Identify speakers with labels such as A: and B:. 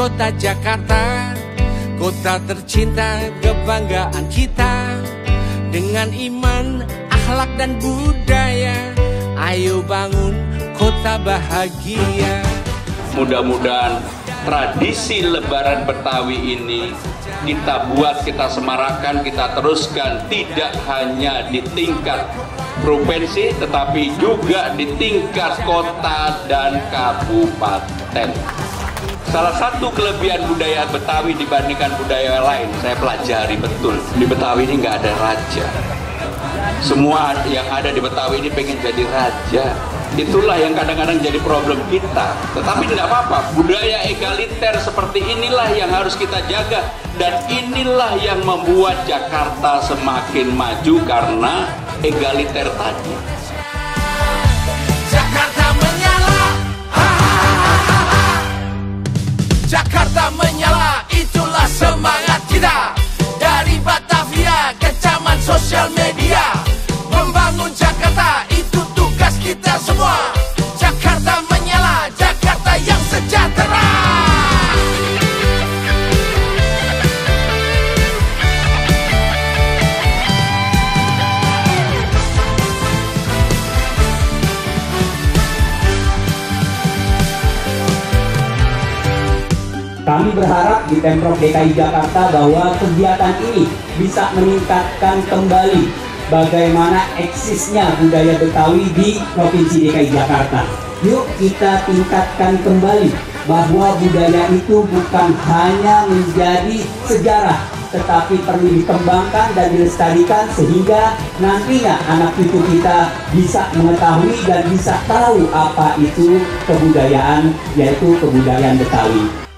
A: kota Jakarta, kota tercinta, kebanggaan kita. Dengan iman, akhlak dan budaya, ayo bangun kota bahagia.
B: Mudah-mudahan tradisi Lebaran Betawi ini kita buat, kita semarakan, kita teruskan, tidak hanya di tingkat provinsi tetapi juga di tingkat kota dan kabupaten. Salah satu kelebihan budaya Betawi dibandingkan budaya lain, saya pelajari betul, di Betawi ini nggak ada raja. Semua yang ada di Betawi ini pengen jadi raja. Itulah yang kadang-kadang jadi problem kita. Tetapi tidak apa-apa, budaya egaliter seperti inilah yang harus kita jaga. Dan inilah yang membuat Jakarta semakin maju karena egaliter tadi.
A: Jakarta menyala, Jakarta menyala, itulah semangat kita. Dari Batavia ke zaman sosial media, membangun Jakarta itu tugas kita semua. Jakarta menyala, Jakarta yang sejahtera.
C: Kami berharap di Pemprov DKI Jakarta bahwa kegiatan ini bisa meningkatkan kembali bagaimana eksisnya budaya Betawi di Provinsi DKI Jakarta. Yuk kita tingkatkan kembali bahwa budaya itu bukan hanya menjadi sejarah, tetapi perlu dikembangkan dan dilestarikan sehingga nantinya anak cucu kita bisa mengetahui dan bisa tahu apa itu kebudayaan, yaitu kebudayaan Betawi.